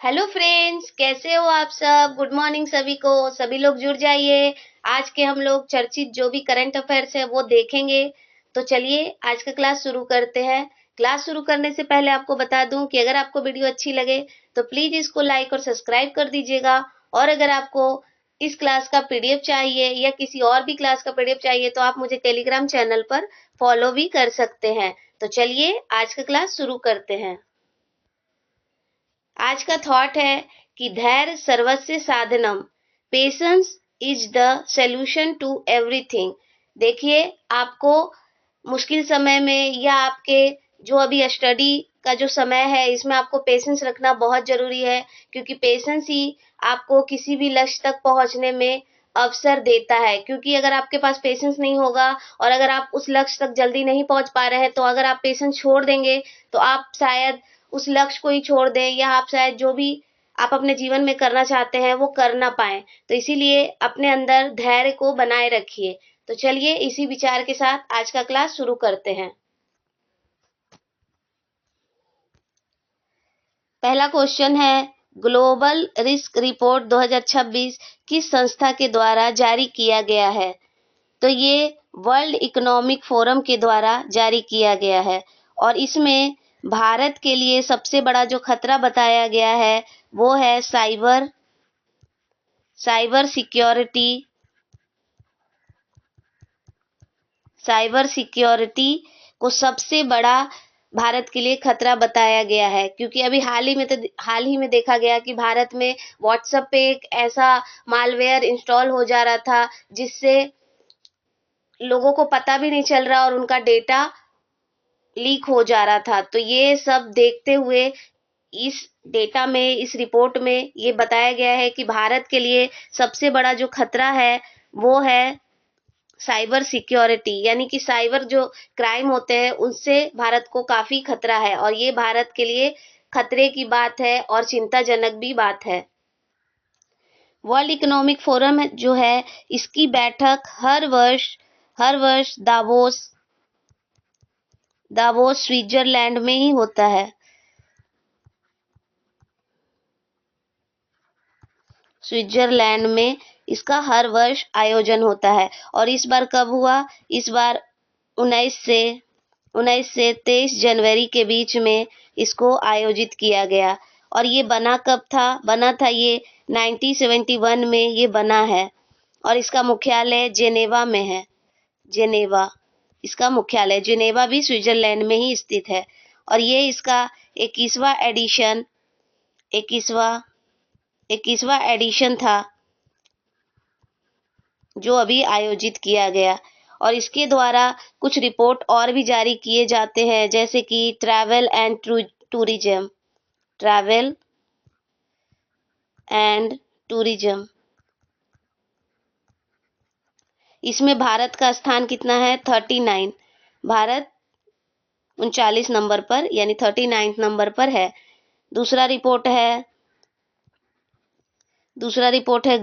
Hello friends, कैसे हो आप सब। गुड मॉर्निंग सभी को। सभी लोग जुड़ जाइए। आज के हम लोग चर्चित जो भी करंट अफेयर्स है वो देखेंगे। तो चलिए आज का क्लास शुरू करते हैं। क्लास शुरू करने से पहले आपको बता दूं कि अगर आपको वीडियो अच्छी लगे तो प्लीज इसको लाइक और सब्सक्राइब कर दीजिएगा। और अगर आपको इस क्लास का पीडीएफ चाहिए या किसी और भी क्लास का पीडीएफ चाहिए तो आप मुझे टेलीग्राम चैनल पर फॉलो भी कर सकते हैं। तो चलिए आज का क्लास शुरू करते हैं। आज का थॉट है कि धैर्य सर्वस्व साधनम, patience is the solution to everything. देखिए, आपको मुश्किल समय में या आपके जो अभी स्टडी का जो समय है इसमें आपको पेशेंस रखना बहुत जरूरी है, क्योंकि पेशेंस ही आपको किसी भी लक्ष्य तक पहुंचने में अवसर देता है। क्योंकि अगर आपके पास पेशेंस नहीं होगा और अगर आप उस लक्ष्य तक जल्दी नहीं पहुंच पा रहे हैं तो अगर आप पेशेंस छोड़ देंगे तो आप शायद उस लक्ष्य को ही छोड़ दें या आप शायद जो भी आप अपने जीवन में करना चाहते हैं वो कर ना पाए। तो इसीलिए अपने अंदर धैर्य को बनाए रखिए। तो चलिए इसी विचार के साथ आज का क्लास शुरू करते हैं। पहला क्वेश्चन है, ग्लोबल रिस्क रिपोर्ट 2026 किस संस्था के द्वारा जारी किया गया है। तो ये वर्ल्ड इकोनॉमिक फोरम के द्वारा जारी किया गया है और इसमें भारत के लिए सबसे बड़ा जो खतरा बताया गया है वो है साइबर सिक्योरिटी। साइबर सिक्योरिटी को सबसे बड़ा भारत के लिए खतरा बताया गया है, क्योंकि अभी हाल ही में देखा गया कि भारत में व्हाट्सएप पे एक ऐसा मालवेयर इंस्टॉल हो जा रहा था जिससे लोगों को पता भी नहीं चल रहा और उनका डेटा लीक हो जा रहा था। तो ये सब देखते हुए इस डेटा में, इस रिपोर्ट में ये बताया गया है कि भारत के लिए सबसे बड़ा जो खतरा है वो है साइबर सिक्योरिटी, यानी कि साइबर जो क्राइम होते हैं उनसे भारत को काफी खतरा है और ये भारत के लिए खतरे की बात है और चिंताजनक भी बात है। वर्ल्ड इकोनॉमिक फोरम जो है इसकी बैठक हर वर्ष दावोस स्विट्जरलैंड में ही होता है। स्विट्जरलैंड में इसका हर वर्ष आयोजन होता है और इस बार कब हुआ, इस बार 19 से 23 जनवरी के बीच में इसको आयोजित किया गया। और ये बना कब था, बना था ये 1971 में ये बना है और इसका मुख्यालय जेनेवा में है। जेनेवा इसका मुख्यालय, जेनेवा भी स्विट्जरलैंड में ही स्थित है और ये इसका 21वां एडिशन था जो अभी आयोजित किया गया। और इसके द्वारा कुछ रिपोर्ट और भी जारी किए जाते हैं, जैसे कि ट्रैवल एंड टूरिज्म। इसमें भारत का स्थान कितना है, 39। भारत 39 नंबर पर यानी 39 नंबर पर है। दूसरा रिपोर्ट है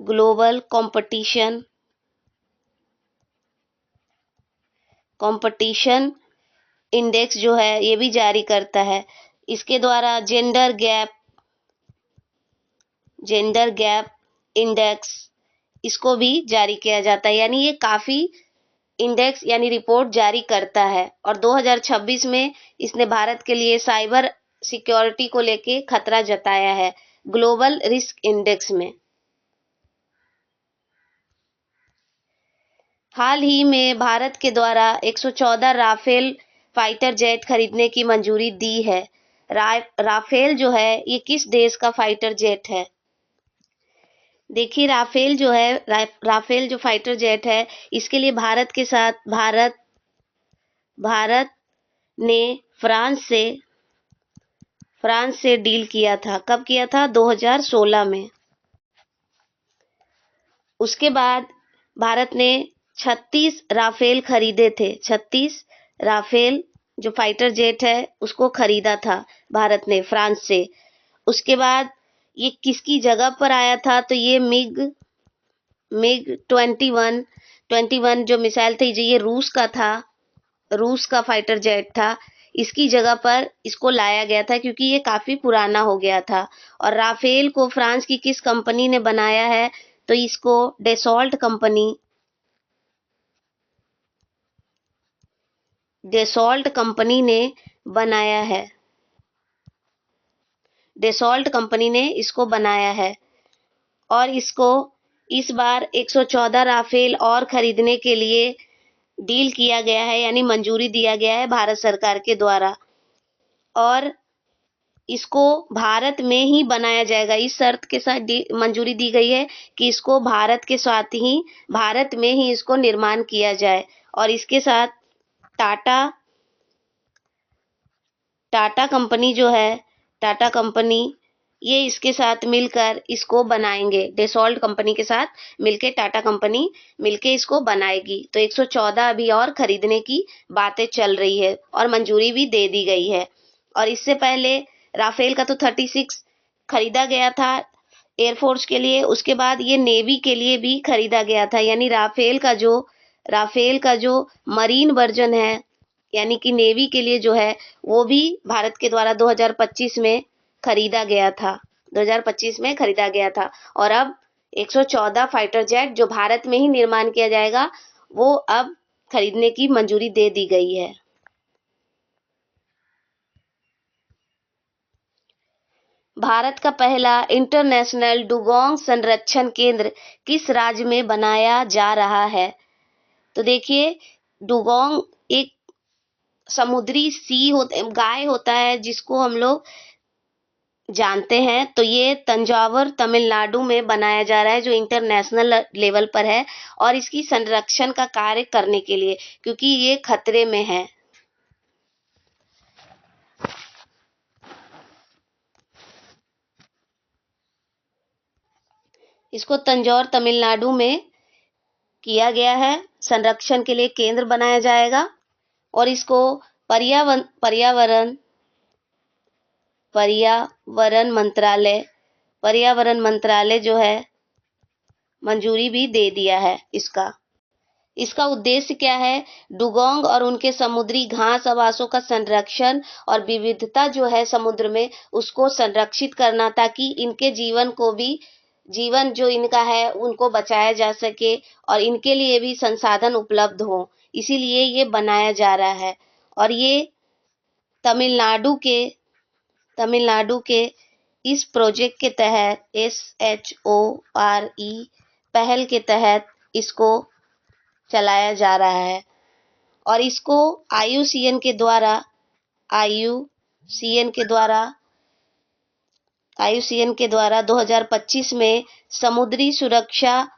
ग्लोबल कंपटीशन इंडेक्स जो है ये भी जारी करता है। इसके द्वारा जेंडर गैप इंडेक्स इसको भी जारी किया जाता है, यानी ये काफी इंडेक्स यानी रिपोर्ट जारी करता है। और 2026 में इसने भारत के लिए साइबर सिक्योरिटी को लेके खतरा जताया है ग्लोबल रिस्क इंडेक्स में। हाल ही में भारत के द्वारा 114 राफेल फाइटर जेट खरीदने की मंजूरी दी है। राफेल जो है ये किस देश का फाइटर जेट है। देखिए, राफेल जो फाइटर जेट है इसके लिए भारत ने फ्रांस से डील किया था। कब किया था, 2016 में। उसके बाद भारत ने 36 राफेल खरीदे थे। 36 राफेल जो फाइटर जेट है उसको खरीदा था भारत ने फ्रांस से। उसके बाद ये किसकी जगह पर आया था, तो ये मिग 21 जो मिसाइल थी ये रूस का फाइटर जेट था। इसकी जगह पर इसको लाया गया था क्योंकि ये काफ़ी पुराना हो गया था। और राफेल को फ्रांस की किस कंपनी ने बनाया है? तो इसको डेसॉल्ट कंपनी ने बनाया है। डेसॉल्ट कंपनी ने इसको बनाया है और इसको इस बार 114 राफेल और खरीदने के लिए डील किया गया है, यानी मंजूरी दिया गया है भारत सरकार के द्वारा। और इसको भारत में ही बनाया जाएगा। इस शर्त के साथ मंजूरी दी गई है कि इसको भारत के साथ ही, भारत में ही इसको निर्माण किया जाए। और इसके साथ टाटा टाटा कंपनी जो है, टाटा कंपनी ये इसके साथ मिलकर इसको बनाएंगे। डेसॉल्ट कंपनी के साथ मिलके टाटा कंपनी मिलके इसको बनाएगी। तो 114 अभी और खरीदने की बातें चल रही है और मंजूरी भी दे दी गई है। और इससे पहले राफेल का तो 36 खरीदा गया था एयरफोर्स के लिए, उसके बाद ये नेवी के लिए भी खरीदा गया था। यानी राफेल का जो मरीन वर्जन है, यानी कि नेवी के लिए जो है, वो भी भारत के द्वारा 2025 में खरीदा गया था। 2025 में खरीदा गया था और अब 114 फाइटर जेट जो भारत में ही निर्माण किया जाएगा, वो अब खरीदने की मंजूरी दे दी गई है। भारत का पहला इंटरनेशनल डुगोंग संरक्षण केंद्र किस राज्य में बनाया जा रहा है? तो देखिए, डुगोंग एक समुद्री गाय होता है जिसको हम लोग जानते हैं। तो ये तंजावुर तमिलनाडु में बनाया जा रहा है, जो इंटरनेशनल लेवल पर है और इसकी संरक्षण का कार्य करने के लिए, क्योंकि ये खतरे में है। इसको तंजौर तमिलनाडु में किया गया है, संरक्षण के लिए केंद्र बनाया जाएगा और इसको पर्यावरण पर्यावरण मंत्रालय पर्यावरण मंत्रालय जो है मंजूरी भी दे दिया है इसका। इसका उद्देश्य क्या है? डुगोंग और उनके समुद्री घास आवासों का संरक्षण और विविधता जो है समुद्र में, उसको संरक्षित करना, ताकि इनके जीवन जो इनका है उनको बचाया जा सके और इनके लिए भी संसाधन उपलब्ध हो। इसीलिए ये बनाया जा रहा है। और ये तमिलनाडु के इस प्रोजेक्ट के तहत, SHORE पहल के तहत इसको चलाया जा रहा है और इसको आईयूसीएन के द्वारा 2025 में समुद्री सुरक्षा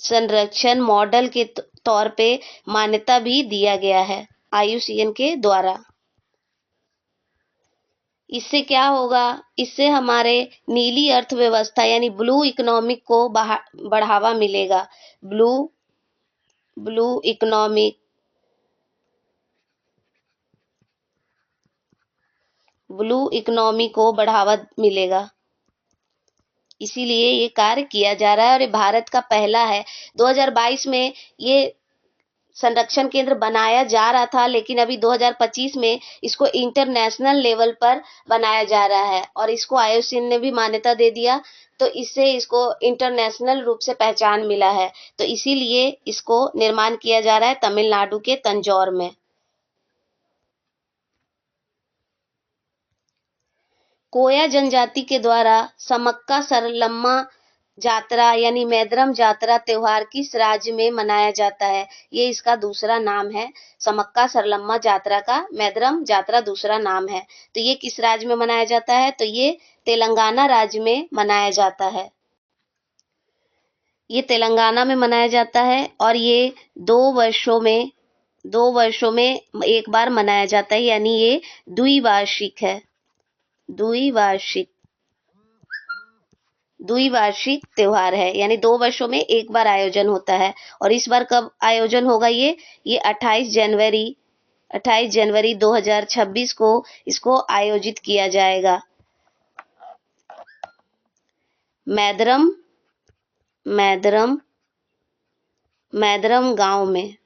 संरक्षण मॉडल के तौर पे मान्यता भी दिया गया है आईयूसीएन के द्वारा। इससे क्या होगा? इससे हमारे नीली अर्थव्यवस्था यानी ब्लू इकोनॉमिक को बढ़ावा मिलेगा। ब्लू इकोनॉमी को बढ़ावा मिलेगा। इसीलिए ये कार्य किया जा रहा है और ये भारत का पहला है। 2022 में ये संरक्षण केंद्र बनाया जा रहा था, लेकिन अभी 2025 में इसको इंटरनेशनल लेवल पर बनाया जा रहा है और इसको आईयूसीएन ने भी मान्यता दे दिया। तो इससे इसको इंटरनेशनल रूप से पहचान मिला है। तो इसीलिए इसको निर्माण किया जा रहा है तमिलनाडु के तंजौर में। कोया जनजाति के द्वारा समक्का सरलम्मा जात्रा यानी मैद्रम जात्रा त्योहार किस राज्य में मनाया जाता है? ये इसका दूसरा नाम है। समक्का सरलम्मा जात्रा का मैद्रम जात्रा दूसरा नाम है। तो ये किस राज्य में मनाया जाता है? तो ये तेलंगाना राज्य में मनाया जाता है। ये तेलंगाना में मनाया जाता है और ये 2 वर्षों में एक बार मनाया जाता है, यानी ये द्विवार्षिक है। द्विवार्षिक त्योहार है, यानी 2 वर्षों में एक बार आयोजन होता है। और इस बार कब आयोजन होगा? ये 28 28 जनवरी 2026 को इसको आयोजित किया जाएगा। मैदरम मैदरम मैदरम गांव में,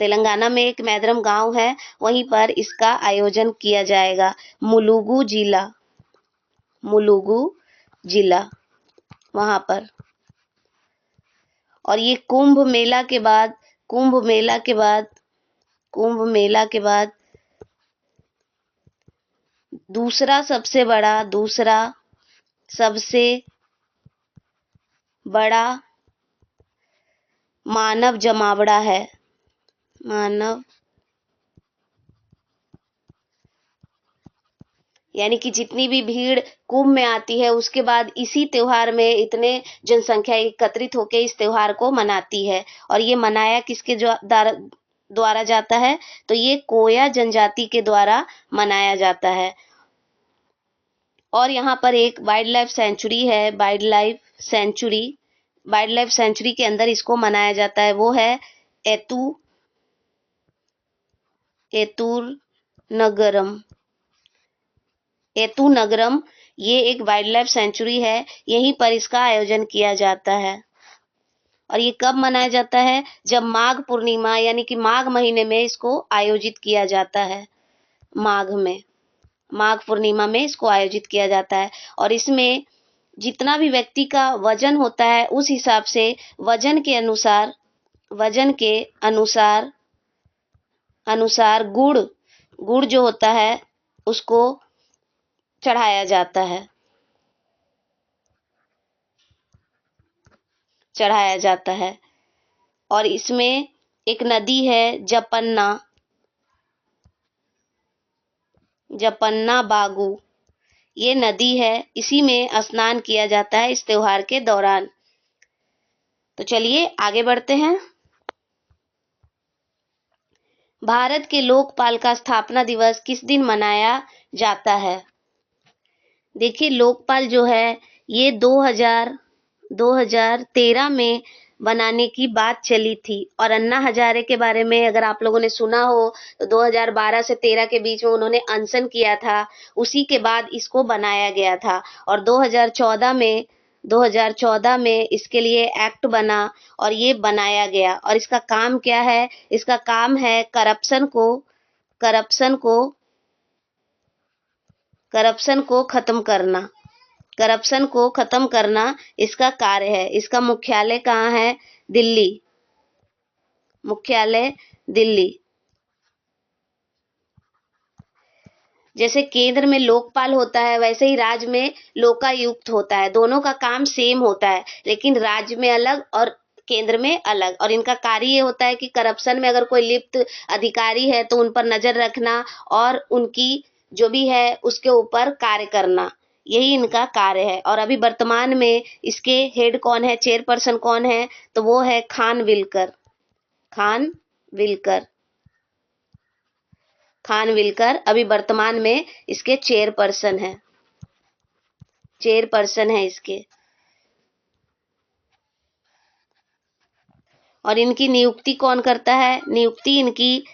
तेलंगाना में एक मैदरम गांव है, वहीं पर इसका आयोजन किया जाएगा। मुलुगु जिला वहां पर। और ये कुंभ मेला के बाद दूसरा सबसे बड़ा मानव जमावड़ा है। यानी कि जितनी भी भीड़ कुंभ में आती है, उसके बाद इसी त्योहार में इतने जनसंख्या एकत्रित होकर इस त्योहार को मनाती है। और ये मनाया किसके द्वारा जाता है? तो ये कोया जनजाति के द्वारा मनाया जाता है। और यहाँ पर एक वाइल्ड लाइफ सेंचुरी है। वाइल्ड लाइफ सेंचुरी के अंदर इसको मनाया जाता है, वो है एतू नगरम। ये एक वाइल्ड लाइफ सेंचुरी है, यहीं पर इसका आयोजन किया जाता है। और ये कब मनाया जाता है? जब माघ पूर्णिमा यानी कि माघ महीने में इसको आयोजित किया जाता है। माघ पूर्णिमा में इसको आयोजित किया जाता है। और इसमें जितना भी व्यक्ति का वजन होता है, उस हिसाब से वजन के अनुसार गुड़ जो होता है उसको चढ़ाया जाता है। और इसमें एक नदी है जपन्ना बागु, ये नदी है, इसी में स्नान किया जाता है इस त्योहार के दौरान। तो चलिए आगे बढ़ते हैं। भारत के लोकपाल का स्थापना दिवस किस दिन मनाया जाता है? देखिए, लोकपाल जो है ये 2013 में बनाने की बात चली थी। और अन्ना हजारे के बारे में अगर आप लोगों ने सुना हो तो 2012 से 13 के बीच में उन्होंने अनशन किया था, उसी के बाद इसको बनाया गया था। और 2014 में इसके लिए एक्ट बना और ये बनाया गया। और इसका काम क्या है? इसका काम है करप्शन को खत्म करना इसका कार्य है। इसका मुख्यालय कहाँ है? दिल्ली। जैसे केंद्र में लोकपाल होता है, वैसे ही राज्य में लोकायुक्त होता है। दोनों का काम सेम होता है, लेकिन राज्य में अलग और केंद्र में अलग। और इनका कार्य ये होता है कि करप्शन में अगर कोई लिप्त अधिकारी है तो उन पर नजर रखना और उनकी जो भी है उसके ऊपर कार्य करना, यही इनका कार्य है। और अभी वर्तमान में इसके हेड कौन है, चेयरपर्सन कौन है? तो वो है खानविलकर अभी वर्तमान में इसके चेयरपर्सन है इसके। और इनकी नियुक्ति कौन करता है? नियुक्ति इनकी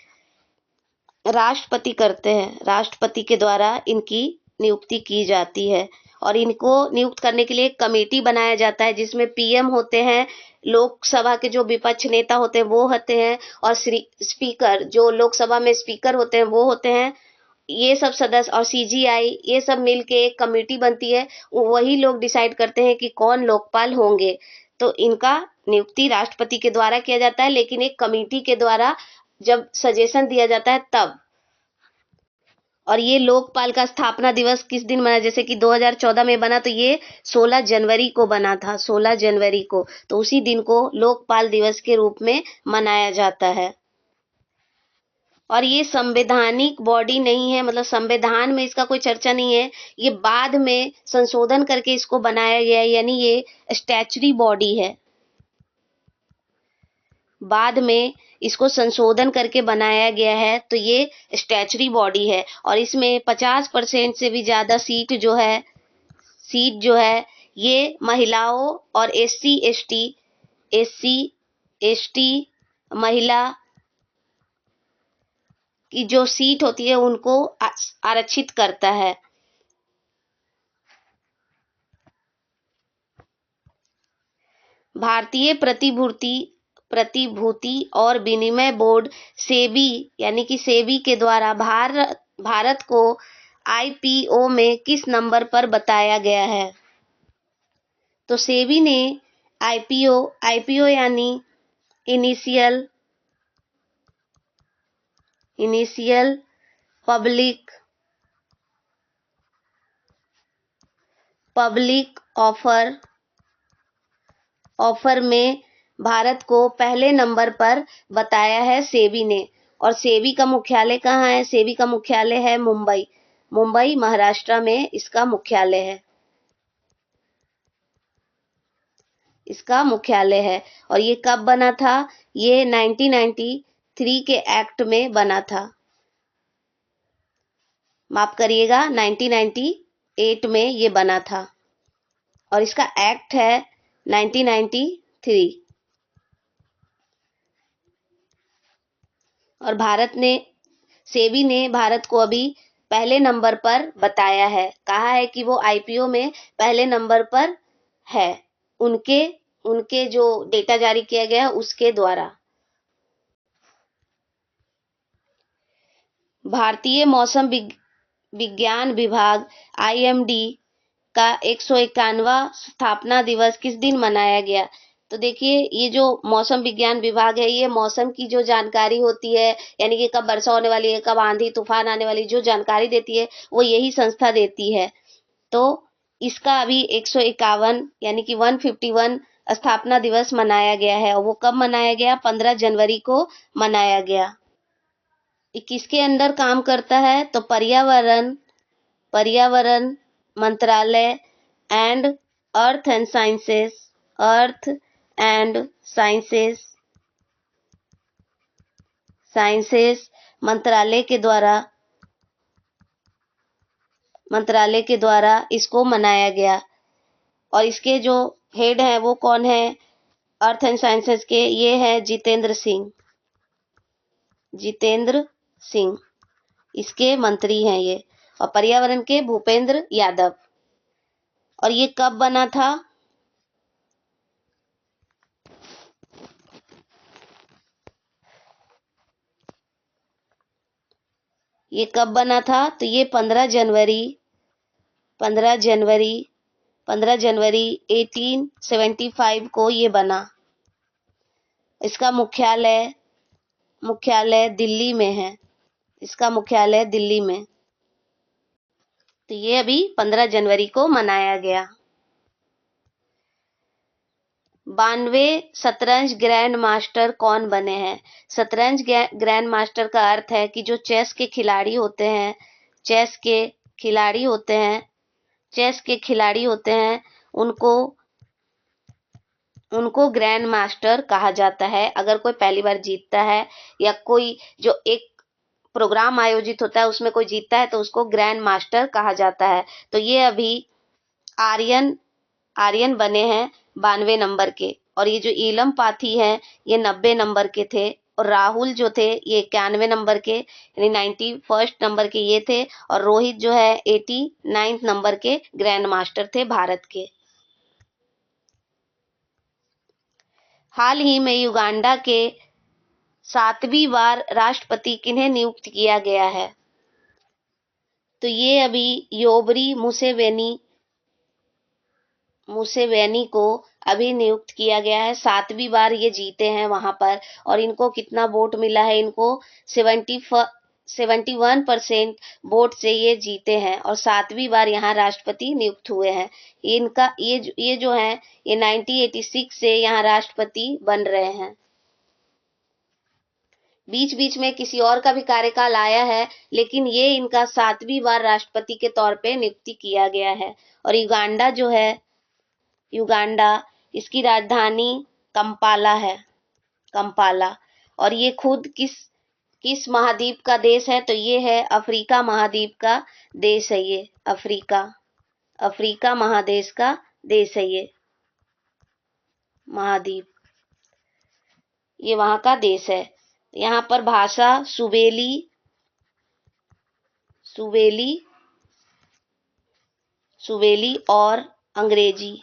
राष्ट्रपति करते हैं। राष्ट्रपति के द्वारा इनकी नियुक्ति की जाती है। और इनको नियुक्त करने के लिए एक कमेटी बनाया जाता है, जिसमें पीएम होते हैं, लोकसभा के जो विपक्ष नेता होते हैं वो होते हैं, और स्पीकर जो लोकसभा में स्पीकर होते हैं वो होते हैं। ये सब सदस्य और सीजीआई ये सब मिलके एक कमेटी बनती है, वही लोग डिसाइड करते हैं कि कौन लोकपाल होंगे। तो इनका नियुक्ति राष्ट्रपति के द्वारा किया जाता है, लेकिन एक कमेटी के द्वारा जब सजेशन दिया जाता है तब। और ये लोकपाल का स्थापना दिवस किस दिन मना? जैसे कि 2014 में बना, तो ये 16 जनवरी को बना था, 16 जनवरी को। तो उसी दिन को लोकपाल दिवस के रूप में मनाया जाता है। और ये संवैधानिक बॉडी नहीं है, मतलब संविधान में इसका कोई चर्चा नहीं है। ये बाद में संशोधन करके इसको बनाया गया है, यानी ये स्टैच्यूटरी बॉडी है। बाद में इसको संशोधन करके बनाया गया है, तो ये स्टैच्यूटरी बॉडी है। और इसमें 50% से भी ज्यादा सीट जो है ये महिलाओं और एससी एसटी महिला की जो सीट होती है उनको आरक्षित करता है। भारतीय प्रतिभूति और विनिमय बोर्ड सेबी यानी कि सेबी के द्वारा भारत को आईपीओ में किस नंबर पर बताया गया है? तो सेबी ने आईपीओ यानी इनिशियल पब्लिक ऑफर में भारत को पहले नंबर पर बताया है सेबी ने। और सेबी का मुख्यालय कहाँ है? सेबी का मुख्यालय है मुंबई महाराष्ट्र में इसका मुख्यालय है। और ये कब बना था? ये 1993 के एक्ट में बना था। माफ करिएगा, 1998 में ये बना था और इसका एक्ट है 1993। और सेबी ने भारत को अभी पहले नंबर पर बताया है, कहा है कि वो आईपीओ में पहले नंबर पर है, उनके जो डेटा जारी किया गया है उसके द्वारा। भारतीय मौसम विज्ञान विभाग आईएमडी का 151वां स्थापना दिवस किस दिन मनाया गया? तो देखिए, ये जो मौसम विज्ञान विभाग है, ये मौसम की जो जानकारी होती है, यानी कि कब वर्षा होने वाली है, कब आंधी तूफान आने वाली, जो जानकारी देती है वो यही संस्था देती है। तो इसका अभी 151 यानी कि 151 स्थापना दिवस मनाया गया है और वो कब मनाया गया? 15 जनवरी को मनाया गया। किसके अंदर काम करता है? तो पर्यावरण मंत्रालय एंड अर्थ एंड साइंसेस मंत्रालय के द्वारा इसको मनाया गया। और इसके जो हेड है वो कौन है? अर्थ एंड साइंसेस के ये है जितेंद्र सिंह इसके मंत्री हैं ये। और पर्यावरण के भूपेंद्र यादव। और ये कब बना था? ये कब बना था? तो ये 15 जनवरी 1875 को ये बना। इसका मुख्यालय दिल्ली में है। तो ये अभी 15 जनवरी को मनाया गया। 92 शतरंज ग्रैंड मास्टर कौन बने हैं? शतरंज ग्रैंड मास्टर का अर्थ है कि जो चेस के खिलाड़ी होते हैं उनको ग्रैंड मास्टर कहा जाता है। अगर कोई पहली बार जीतता है या कोई जो एक प्रोग्राम आयोजित होता है उसमें कोई जीतता है तो उसको ग्रैंड मास्टर कहा जाता है। तो ये अभी आर्यन बने हैं 92 नंबर के। और ये जो ईलम पाथी हैं ये 90 नंबर के थे। और राहुल जो थे ये 91 नंबर के यानी 91 नंबर के ये थे। और रोहित जो है 89 नंबर के ग्रैंड मास्टर थे भारत के। हाल ही में युगांडा के 7वीं बार राष्ट्रपति किन्हें नियुक्त किया गया है? तो ये अभी योबरी मुसेवेनी को अभी नियुक्त किया गया है। 7वीं बार ये जीते हैं वहां पर। और इनको कितना वोट मिला है? इनको 71% वोट से ये जीते हैं और 7वीं बार यहाँ राष्ट्रपति नियुक्त हुए हैं। ये जो है ये 1986 से यहाँ राष्ट्रपति बन रहे हैं। बीच बीच में किसी और का भी कार्यकाल आया है, लेकिन ये इनका 7वीं बार राष्ट्रपति के तौर पे नियुक्ति किया गया है। और युगांडा इसकी राजधानी कंपाला। और ये खुद किस महाद्वीप का देश है? तो ये है अफ्रीका महाद्वीप का देश है। ये अफ्रीका महादेश का देश है। ये महाद्वीप ये वहां का देश है। यहाँ पर भाषा सुबेली सुवेली, सुवेली और अंग्रेजी,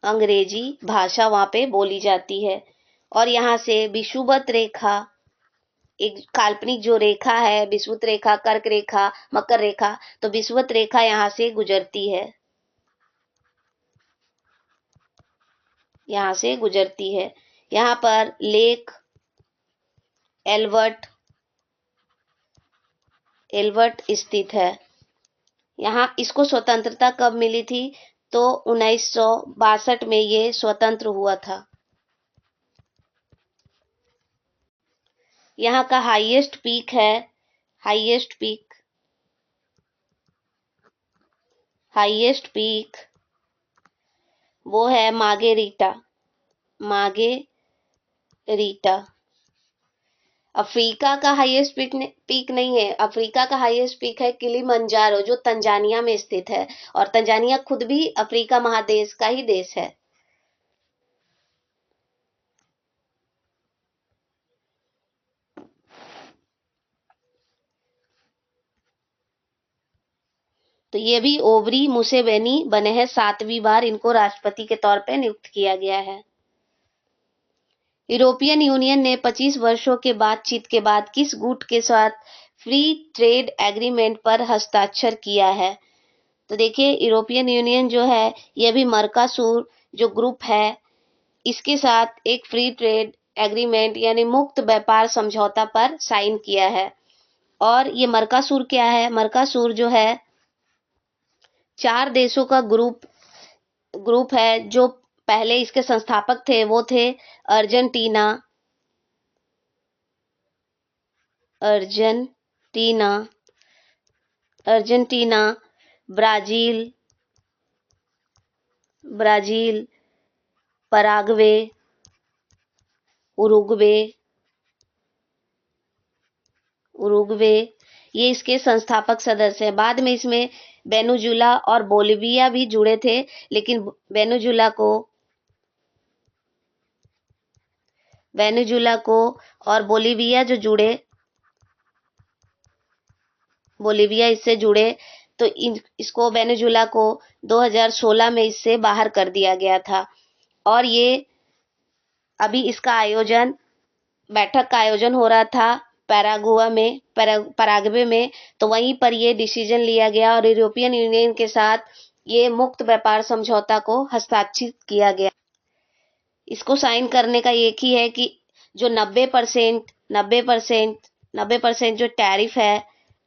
अंग्रेजी भाषा वहां पे बोली जाती है। और यहाँ से विषुवत रेखा, एक काल्पनिक जो रेखा है, विषुवत रेखा, कर्क रेखा, मकर रेखा, तो विषुवत रेखा यहाँ से गुजरती है, यहाँ से गुजरती है। यहाँ पर लेक एल्बर्ट, एल्बर्ट स्थित है। यहाँ इसको स्वतंत्रता कब मिली थी? तो 1962 में ये स्वतंत्र हुआ था। यहाँ का हाईएस्ट पीक है, हाईएस्ट पीक, हाईएस्ट पीक वो है मार्गेरिटा, मार्गेरिटा। अफ्रीका का हाईएस्ट पीक नहीं है, अफ्रीका का हाईएस्ट पीक है किलिमंजारो, जो तंजानिया में स्थित है। और तंजानिया खुद भी अफ्रीका महादेश का ही देश है। तो ये भी ओबरी मुसेवेनी बने हैं, 7वीं बार इनको राष्ट्रपति के तौर पे नियुक्त किया गया है। यूरोपियन यूनियन ने 25 वर्षों के बातचीत के बाद किस गुट के साथ फ्री ट्रेड एग्रीमेंट पर हस्ताक्षर किया है? तो देखिए, यूरोपियन यूनियन जो है, ये भी मर्कासूर जो ग्रुप है, इसके साथ एक फ्री ट्रेड एग्रीमेंट यानी मुक्त व्यापार समझौता पर साइन किया है। और ये मर्कासूर क्या है? मर्कासूर जो है 4 देशों का ग्रुप है। जो पहले इसके संस्थापक थे वो थे Argentina, Argentina, Argentina, Brazil, Brazil, Paraguay, Uruguay, Uruguay, ये इसके संस्थापक सदस्य हैं। बाद में इसमें वेनेजुला और बोलिविया भी जुड़े थे, लेकिन वेनेजुला को और बोलिविया जो जुड़े, बोलिविया इससे जुड़े, तो इसको वेनेजुला को 2016 में इससे बाहर कर दिया गया था। और ये अभी इसका आयोजन, बैठक का आयोजन हो रहा था पैरागुआ में, पराग्वे में, तो वहीं पर ये डिसीजन लिया गया और यूरोपियन यूनियन के साथ ये मुक्त व्यापार समझौता को हस्ताक्षरित किया गया। इसको साइन करने का एक ही है कि जो 90% 90% 90% जो टैरिफ है,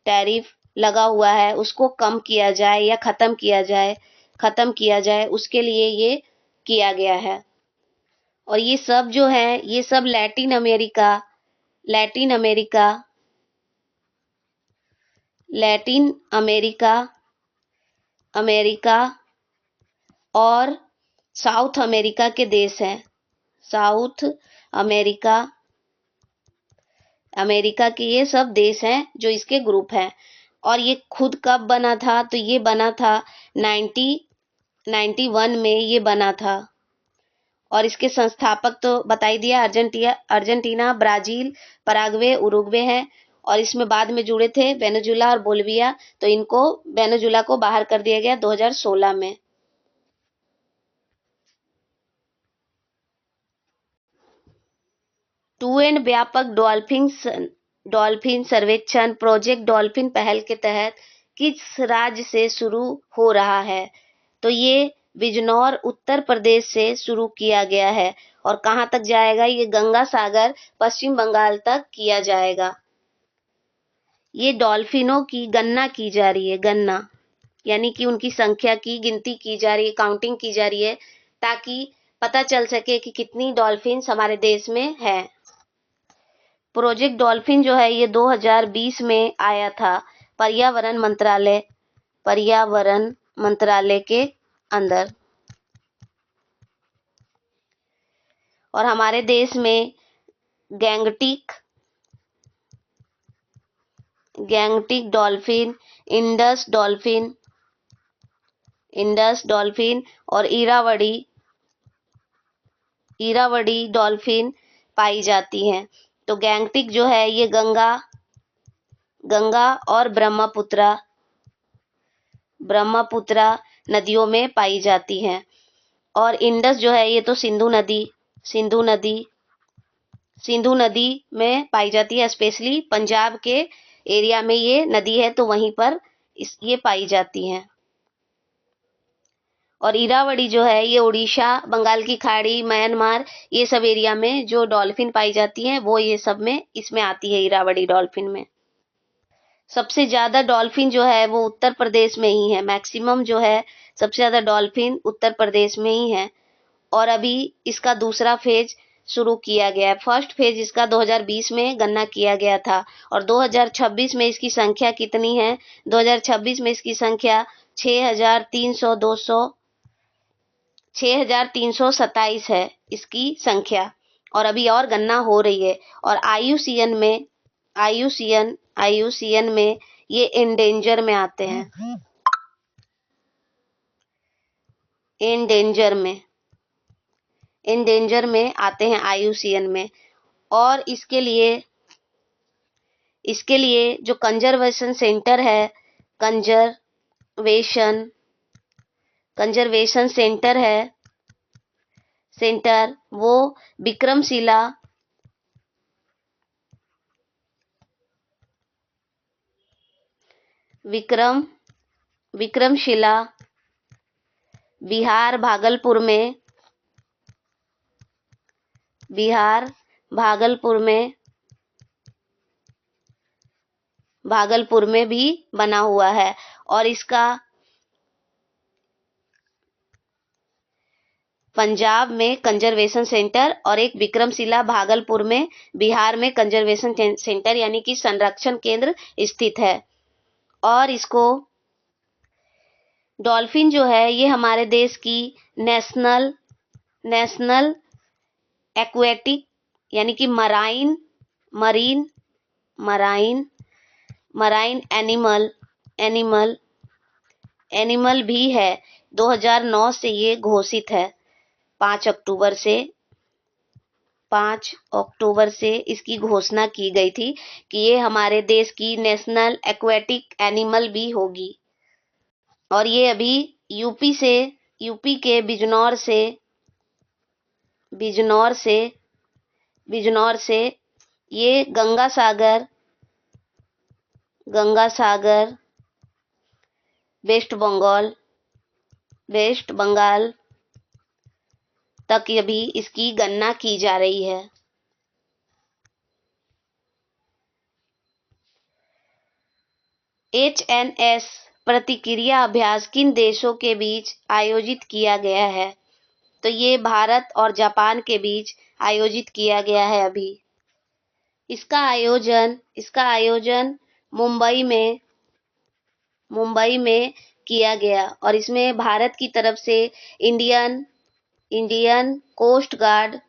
टैरिफ लगा हुआ है, उसको कम किया जाए या खत्म किया जाए, खत्म किया जाए, उसके लिए ये किया गया है। और ये सब जो है, ये सब Latin America, Latin America, Latin America, America और साउथ अमेरिका के देश हैं। साउथ अमेरिका, अमेरिका के ये सब देश हैं जो इसके ग्रुप हैं। और ये खुद कब बना था? तो ये बना था 1991 में ये बना था। और इसके संस्थापक तो बता ही दिया, अर्जेंटीना, ब्राजील, पराग्वे, उरुग्वे हैं। और इसमें बाद में जुड़े थे वेनेजुला और बोलिविया, तो इनको, वेनेजुला को बाहर कर दिया गया 2016 में। टू एंड व्यापक डॉल्फिन सर्वेक्षण प्रोजेक्ट डॉल्फिन पहल के तहत किस राज्य से शुरू हो रहा है? तो ये बिजनौर उत्तर प्रदेश से शुरू किया गया है। और कहाँ तक जाएगा? ये गंगा सागर पश्चिम बंगाल तक किया जाएगा। ये डॉल्फिनों की गणना की जा रही है, गणना यानी कि उनकी संख्या की गिनती की जा रही है, काउंटिंग की जा रही है, ताकि पता चल सके कि कितनी डॉल्फिन हमारे देश में है। प्रोजेक्ट डॉल्फिन जो है ये 2020 में आया था पर्यावरण मंत्रालय के अंदर। और हमारे देश में गैंगटिक डॉल्फिन, इंडस डॉल्फिन और इरावदी डॉल्फिन पाई जाती हैं। तो गैंगटिक जो है ये गंगा और ब्रह्मपुत्रा नदियों में पाई जाती हैं। और इंडस जो है ये तो सिंधु नदी में पाई जाती है। स्पेशली पंजाब के एरिया में ये नदी है, तो वहीं पर ये पाई जाती हैं। और इरावदी जो है ये उड़ीसा, बंगाल की खाड़ी, म्यांमार, ये सब एरिया में जो डॉल्फिन पाई जाती हैं वो ये सब में इसमें आती है, इरावदी डॉल्फिन में। सबसे ज्यादा डॉल्फिन जो है वो उत्तर प्रदेश में ही है। मैक्सिमम जो है सबसे ज्यादा डॉल्फिन उत्तर प्रदेश में ही है। और अभी इसका दूसरा फेज शुरू किया गया है। फर्स्ट फेज इसका 2020 में गणना किया गया था और 2026 में इसकी संख्या कितनी है? 2026 में इसकी संख्या 6,327 है इसकी संख्या। और अभी और गणना हो रही है। और आईयूसीएन में ये एंडेंजर में आते हैं। एंडेंजर में आते हैं आईयूसीएन में। और इसके लिए जो कंजर्वेशन सेंटर है, कंजर्वेशन सेंटर वो विक्रमशिला बिहार भागलपुर में भी बना हुआ है। और इसका पंजाब में कंजर्वेशन सेंटर और एक विक्रमशिला भागलपुर में बिहार में कंजर्वेशन सेंटर यानी कि संरक्षण केंद्र स्थित है। और इसको डॉल्फिन जो है ये हमारे देश की नेशनल एक्वेटिक यानी कि मराइन एनिमल भी है। 2009 से ये घोषित है। 5 अक्टूबर से इसकी घोषणा की गई थी कि ये हमारे देश की नेशनल एक्वेटिक एनिमल भी होगी। और ये अभी यूपी के बिजनौर से ये गंगा सागर वेस्ट बंगाल तक अभी इसकी गणना की जा रही है। HNS प्रतिक्रिया अभ्यास किन देशों के बीच आयोजित किया गया है? तो ये भारत और जापान के बीच आयोजित किया गया है अभी। इसका आयोजन मुंबई में किया गया। और इसमें भारत की तरफ से इंडियन कोस्ट गार्ड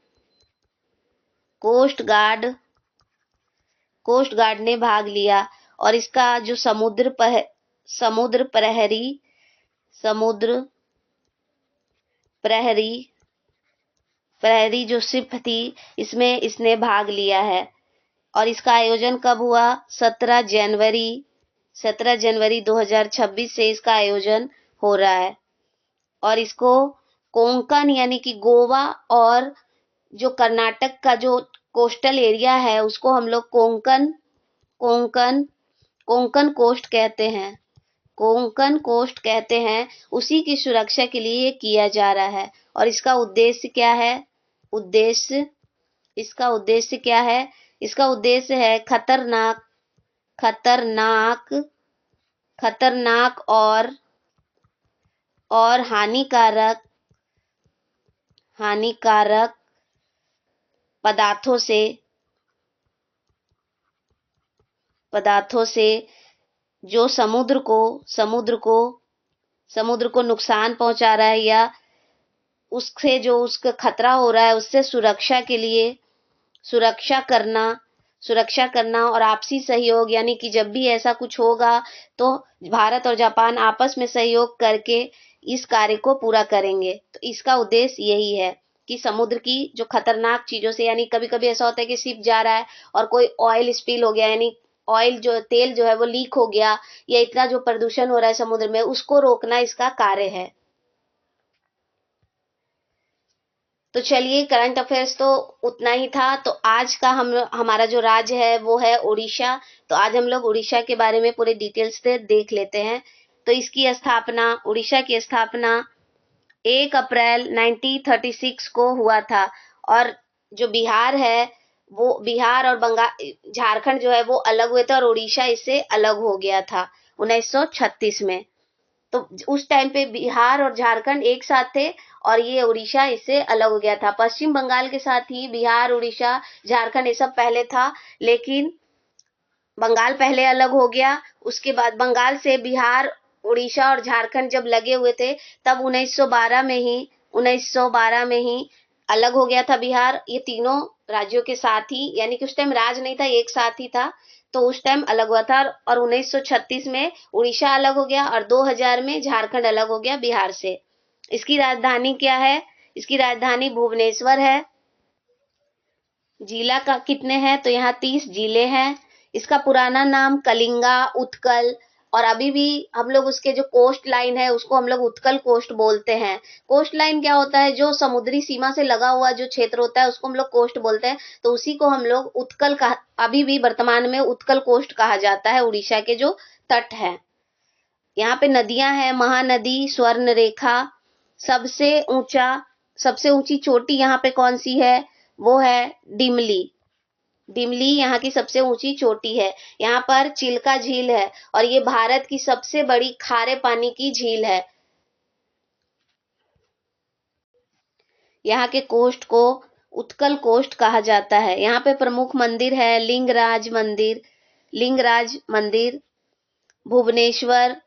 ने भाग लिया। और इसका जो समुद्र प्रहरी जो शिप थी इसमें इसने भाग लिया है। और इसका आयोजन कब हुआ? 17 जनवरी 2026 से इसका आयोजन हो रहा है। और इसको कोंकण यानी कि गोवा और जो कर्नाटक का जो कोस्टल एरिया है उसको हम लोग कोंकण कोस्ट कहते हैं। उसी की सुरक्षा के लिए ये किया जा रहा है। और इसका उद्देश्य क्या है? इसका उद्देश्य है खतरनाक और हानिकारक पदार्थों से जो समुद्र को नुकसान पहुंचा रहा है या उससे जो उसका खतरा हो रहा है उससे सुरक्षा करना और आपसी सहयोग यानी कि जब भी ऐसा कुछ होगा तो भारत और जापान आपस में सहयोग करके इस कार्य को पूरा करेंगे। तो इसका उद्देश्य यही है। कि समुद्र की जो खतरनाक चीजों से, यानी कभी कभी ऐसा होता है कि शिप जा रहा है और कोई ऑयल स्पिल हो गया, यानी ऑयल जो तेल जो है वो लीक हो गया, या इतना जो प्रदूषण हो रहा है समुद्र में, उसको रोकना इसका कार्य है। तो चलिए, करंट अफेयर्स तो उतना ही था। तो आज का हमारा जो राज्य है वो है उड़ीसा। तो आज हम लोग उड़ीसा के बारे में पूरे डिटेल्स से देख लेते हैं। तो इसकी स्थापना, उड़ीसा की स्थापना 1 अप्रैल 1936 को हुआ था। और जो बिहार है, वो बिहार और बंगाल, झारखंड जो है वो अलग हुए थे और उड़ीसा इससे अलग हो गया था 1936 में। तो उस टाइम पे बिहार और झारखंड एक साथ थे और ये उड़ीसा इससे अलग हो गया था। पश्चिम बंगाल के साथ ही बिहार, उड़ीसा, झारखंड ये सब पहले था, लेकिन बंगाल पहले अलग हो गया। उसके बाद बंगाल से बिहार, उड़ीसा और झारखंड जब लगे हुए थे, तब 1912 में ही अलग हो गया था बिहार। ये तीनों राज्यों के साथ ही, यानी कि उस टाइम राज नहीं था, एक साथ ही था, तो उस टाइम अलग हुआ था। और 1936 में उड़ीसा अलग हो गया और 2000 में झारखंड अलग हो गया बिहार से। इसकी राजधानी क्या है? इसकी राजधानी भुवनेश्वर है। जिला का कितने हैं? तो यहाँ 30 जिले हैं। इसका पुराना नाम कलिंगा, उत्कल, और अभी भी हम लोग उसके जो कोस्ट लाइन है उसको हम लोग उत्कल कोस्ट बोलते हैं। कोस्ट लाइन क्या होता है? जो समुद्री सीमा से लगा हुआ जो क्षेत्र होता है उसको हम लोग कोस्ट बोलते हैं। तो उसी को हम लोग उत्कल का, अभी भी वर्तमान में उत्कल कोस्ट कहा जाता है, उड़ीसा के जो तट है। यहाँ पे नदियां हैं, महानदी, स्वर्ण रेखा। सबसे ऊंचा, सबसे ऊंची चोटी यहाँ पे कौन सी है? वो है डिमली। डिमली यहाँ की सबसे ऊंची चोटी है। यहाँ पर चिल्का झील है और ये भारत की सबसे बड़ी खारे पानी की झील है। यहाँ के कोस्ट को उत्कल कोस्ट कहा जाता है। यहाँ पे प्रमुख मंदिर है लिंगराज मंदिर, लिंगराज मंदिर भुवनेश्वर,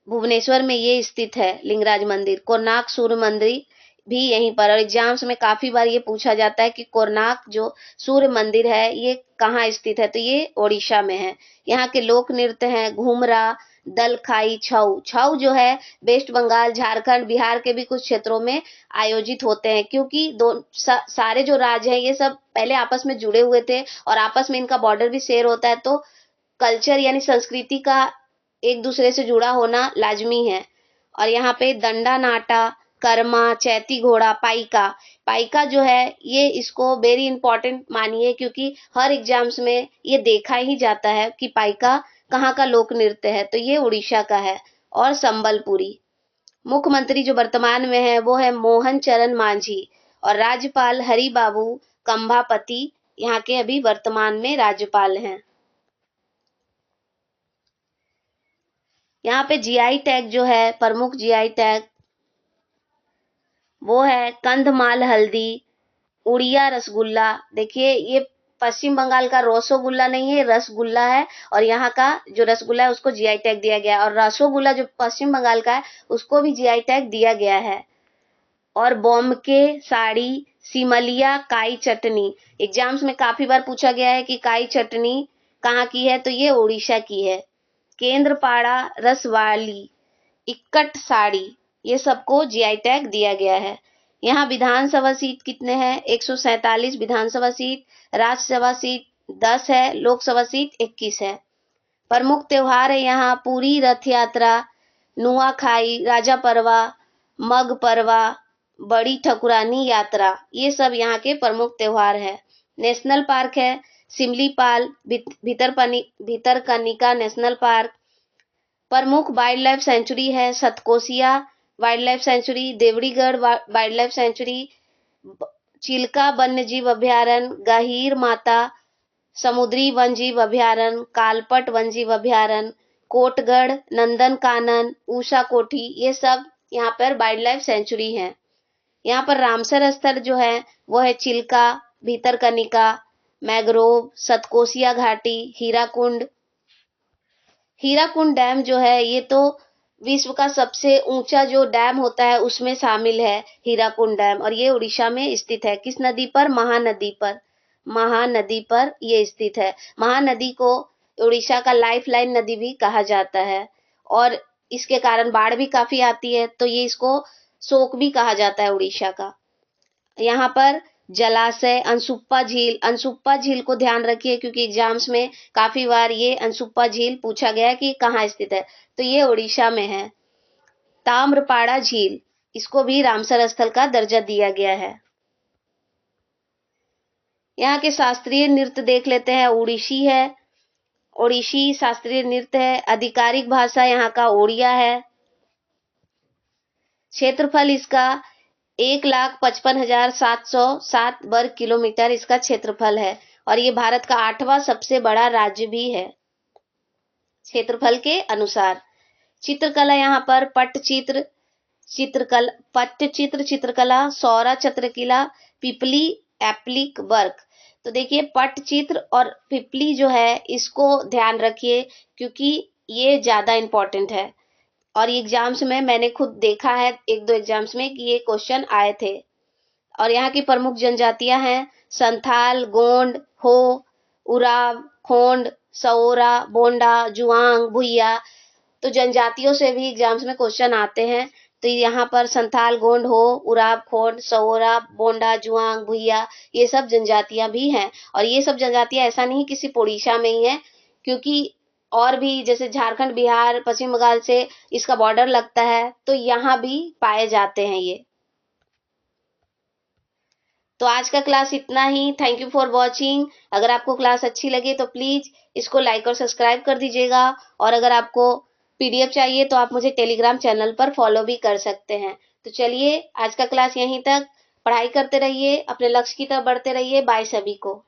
भुवनेश्वर में ये स्थित है लिंगराज मंदिर। कोणार्क सूर्य मंदिर भी यहीं पर, और एग्जाम्स में काफी बार ये पूछा जाता है कि कोणार्क जो सूर्य मंदिर है ये कहाँ स्थित है? तो ये ओडिशा में है। यहाँ के लोक नृत्य हैं घूमरा, दलखाई, छऊ। छऊ जो है वेस्ट बंगाल, झारखंड, बिहार के भी कुछ क्षेत्रों में आयोजित होते हैं, क्योंकि सारे जो राज्य हैं ये सब पहले आपस में जुड़े हुए थे और आपस में इनका बॉर्डर भी शेयर होता है, तो कल्चर यानी संस्कृति का एक दूसरे से जुड़ा होना लाजमी है। और यहाँ पे दंडा नाटा, कर्मा, चैती घोड़ा, पाइका। पाइका जो है ये, इसको वेरी इंपॉर्टेंट मानिए, क्योंकि हर एग्जाम्स में ये देखा ही जाता है कि पाइका कहाँ का लोक नृत्य है, तो ये उड़ीसा का है। और संबलपुरी। मुख्यमंत्री जो वर्तमान में है वो है मोहन चरण मांझी, और राज्यपाल हरि बाबू कंभापति यहाँ के अभी वर्तमान में राज्यपाल हैं। यहाँ पे जीआई टैग जो है, प्रमुख जीआई टैग, वो है कंधमाल हल्दी, उड़िया रसगुल्ला। देखिए ये पश्चिम बंगाल का रसोगुल्ला नहीं है, रसगुल्ला है, और यहाँ का जो रसगुल्ला है उसको जीआई टैग दिया गया है। और रसोगुल्ला जो पश्चिम बंगाल का है उसको भी जीआई टैग दिया गया है। और बॉम्बे साड़ी, सिमलिया काई चटनी। एग्जाम्स में काफी बार पूछा गया है कि काई चटनी कहाँ की है, तो ये उड़ीसा की है। केंद्रपाड़ा रसवाली, इक्कट साड़ी, ये सबको जीआई टैग दिया गया है। यहाँ विधानसभा सीट कितने हैं? 147 विधानसभा सीट, राज्यसभा सीट 10 है, लोकसभा सीट 21 है। प्रमुख त्योहार है यहाँ पूरी रथ यात्रा, नुआखाई, राजा परवा, मग परवा, बड़ी ठकुरानी यात्रा, ये सब यहाँ के प्रमुख त्योहार है। नेशनल पार्क है सिमलीपाल, भीतरकनिका नेशनल पार्क। प्रमुख वाइल्ड लाइफ सेंचुरी है सतकोसिया वाइल्ड लाइफ सेंचुरी, देवड़ीगढ़ वाइल्ड लाइफ सेंचुरी, चिल्का वन्य जीव अभ्यारण्य, गहीर माता समुद्री वन जीव अभ्यारण्य, कालपट वन जीव अभ्यारण्य, कोटगढ़ नंदन कानन, ऊषा कोठी, ये सब यहाँ पर वाइल्ड लाइफ सेंचुरी है। यहाँ पर रामसर स्थल जो है वो है चिल्का, भीतरकनिका, मैग्रोव, सतकोसिया घाटी, हीराकुंड। हीराकुंड डैम जो है ये तो विश्व का सबसे ऊंचा जो डैम होता है उसमें शामिल है हीराकुंड डैम, और ये उड़ीसा में स्थित है। किस नदी पर? महानदी पर। महानदी पर ये स्थित है। महानदी को उड़ीसा का लाइफलाइन नदी भी कहा जाता है, और इसके कारण बाढ़ भी काफी आती है, तो ये इसको शोक भी कहा जाता है उड़ीसा का। यहाँ पर जलाशय अनसुप्पा झील को ध्यान रखिए, क्योंकि एग्जाम्स में काफी बार ये अनसुप्पा झील पूछा गया है कि कहाँ स्थित है, तो ये उड़ीसा में है। ताम्रपाड़ा झील, इसको भी रामसर स्थल का दर्जा दिया गया है। यहाँ के शास्त्रीय नृत्य देख लेते हैं। ओडिशी शास्त्रीय नृत्य है। आधिकारिक भाषा यहाँ का ओडिया है। क्षेत्रफल इसका 1,55,707 वर्ग किलोमीटर इसका क्षेत्रफल है, और ये भारत का 8वां सबसे बड़ा राज्य भी है क्षेत्रफल के अनुसार। चित्रकला यहाँ पर पट्टचित्र चित्रकला, सौरा चित्रकला, पिपली एप्लिक वर्क। तो देखिए पट्टचित्र और पिपली जो है इसको ध्यान रखिए, क्योंकि ये ज्यादा इंपॉर्टेंट है, और एग्जाम्स में मैंने खुद देखा है 1-2 एग्जाम्स में कि ये क्वेश्चन आए थे। और यहाँ की प्रमुख जनजातियां हैं संथाल, गोंड, हो, उराव, खोंड, सओरा, बोंडा, जुआंग, भुइया। तो जनजातियों से भी एग्जाम्स में क्वेश्चन आते हैं। तो यहाँ पर संथाल, गोंड, हो, उराव, खोंड, सओरा, बोंडा, जुआंग, भुइया, ये सब जनजातियां भी हैं। और ये सब जनजातियां ऐसा नहीं कि सिर्फ उड़ीसा में ही है, क्योंकि और भी जैसे झारखंड, बिहार, पश्चिम बंगाल से इसका बॉर्डर लगता है, तो यहाँ भी पाए जाते हैं ये। तो आज का क्लास इतना ही। Thank you for watching. अगर आपको क्लास अच्छी लगे तो प्लीज इसको लाइक और सब्सक्राइब कर दीजिएगा, और अगर आपको पीडीएफ चाहिए तो आप मुझे टेलीग्राम चैनल पर फॉलो भी कर सकते हैं। तो चलिए आज का क्लास यहीं तक। पढ़ाई करते रहिए, अपने लक्ष्य की तरफ बढ़ते रहिए। बाय सभी को।